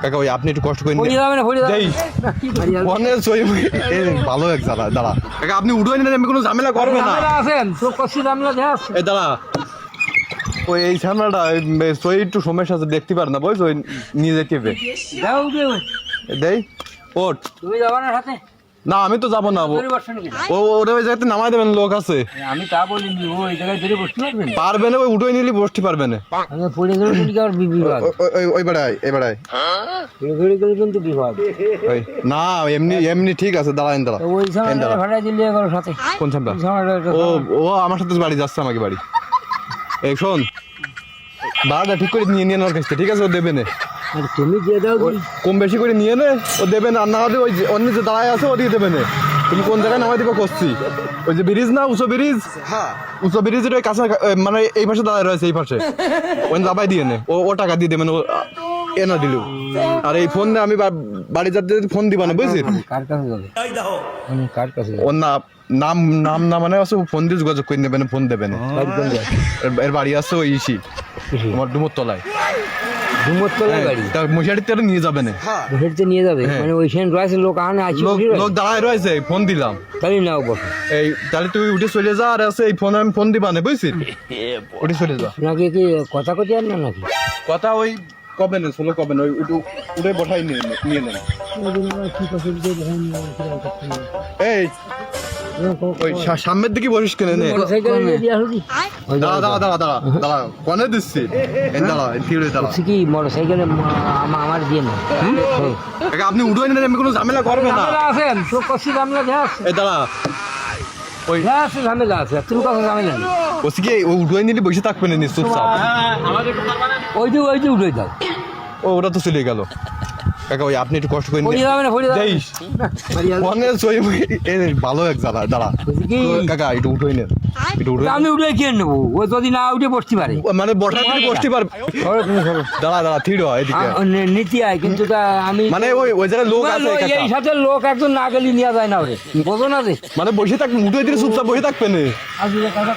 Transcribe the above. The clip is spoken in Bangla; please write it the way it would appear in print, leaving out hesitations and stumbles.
কাকা ওই আপনি একটু কষ্ট করে ভালো এক দাঁড়া দাঁড়া কাকা আপনি উঠে নিন আমি কোনো ঝামেলা করবো না এই দাঁড়া ওই এই ঝামেলাটা সই একটু সমস্যা আছে দেখতে পার না বুঝছো নিয়ে যেতে দেই ওট তুমি যাবা না সাথে? না আমি তো যাবো না ওরা ওই জায়গাতে নামাই দেবেন লোক আছে আমি তা বলিনি, ও এই জায়গায় ধরে বসতে পারবেন? পারবে না ওই উঠে নিলে বসতে পারবে না আমি পড়ে গেলে কিন্তু কি আর বিভাগ, ওই বেড়ায় এই বেড়ায় পড়ে গেলে কিন্তু বিভাগ। ওই না এমনি এমনি ঠিক আছে দাঁড়ান দাঁড়া ওই ঝামেলা ভাড়া দিলে এগারো সাথে কোন ঝামেলা? ও ও আমার সাথে বাড়ি যাচ্ছে আমাকে বাড়ি এই শোন ভাড়াটা ঠিক করে নিয়ে নিয়ে নেওয়ার কাছে ঠিক আছে ও দেবে না তুমি দিয়ে দাও, কম বেশি করে নিয়ে নে ও দেবে না আর না হলে ওই অন্য যে দাঁড়ায় আছে ওদিকে দেবে না তুমি কোন জায়গায় নামাই দিবে করছি ওই যে ব্রিজ না উঁচু ব্রিজ উঁচু ব্রিজের ওই কাছে মানে এই পাশে দাঁড়ায় রয়েছে এই পাশে ওই দাবাই দিয়ে নে ও টাকা দিয়ে দেবে না এ না দিল আর এই ফোন আমি বাড়ি যাতে ফোন দিবা না বুঝলি কার কাছে যাবে? কার কাছে ওর নাম নাম না মানে আছে ফোন দিয়ে যোগাযোগ করে নেবে না ফোন দেবে না এর বাড়ি আছে ওই ইসি তোমার ডুমোর তলায় বাড়ি তার মশারিতে নিয়ে যাবে না হেঁটে নিয়ে যাবে, মানে ওই সেন রয়েছে লোক আনে আছে, লোক দাঁড়ায় রয়েছে ফোন দিলাম তাই নাও বসো। এই তাহলে তুই উঠে চলে যা আর আছে এই ফোন আমি ফোন দিবা না বুঝছিস উঠে চলে যা নাকি কি কথা কতি আর না নাকি? কথা ওই কবে না ষোলো কবে না ওই উঠে বসাই নিয়ে নেন এই ওই সামনের দিকে বসিস কেন নে দাঁড়া দাঁড়া দাঁড়া দাঁড়া দাঁড়া কনে দিচ্ছি দাঁড়া ফিরে দাঁড়া কি মোটর সাইকেলে আমার দিয়ে না আপনি উঠে নেন আমি কোনো ঝামেলা করবে না আছেন তো কষি ঝামেলা দেখ এই দাঁড়া ওই আছে ঝামেলা আছে, তুমি কথা ঝামেলা নেই বসে কি ওই উঠে নিলে বসে থাকবে না নিশ্চয় ওই যে উঠে যাও ওটা তো চলে গেল কাকা ওই আপনি একটু কষ্ট করে ভালো এক দাঁড়া দাঁড়া কাকা একটু উঠে নেন একটু উঠে আমি উঠে কি নেবো, ও যদি না উঠে বসতে পারে মানে বসার বসতে পারবে দাঁড়া দাঁড়া ঠিক এদিকে নীতি আয় কিন্তু আমি মানে ওই জায়গায় লোক আছে এই সাথে লোক একজন না গেলে নেওয়া যায় না ওরে বোঝো না যে মানে বসে থাকবে উঠে দিলে চুপচাপ বসে থাকবে না আজ কথা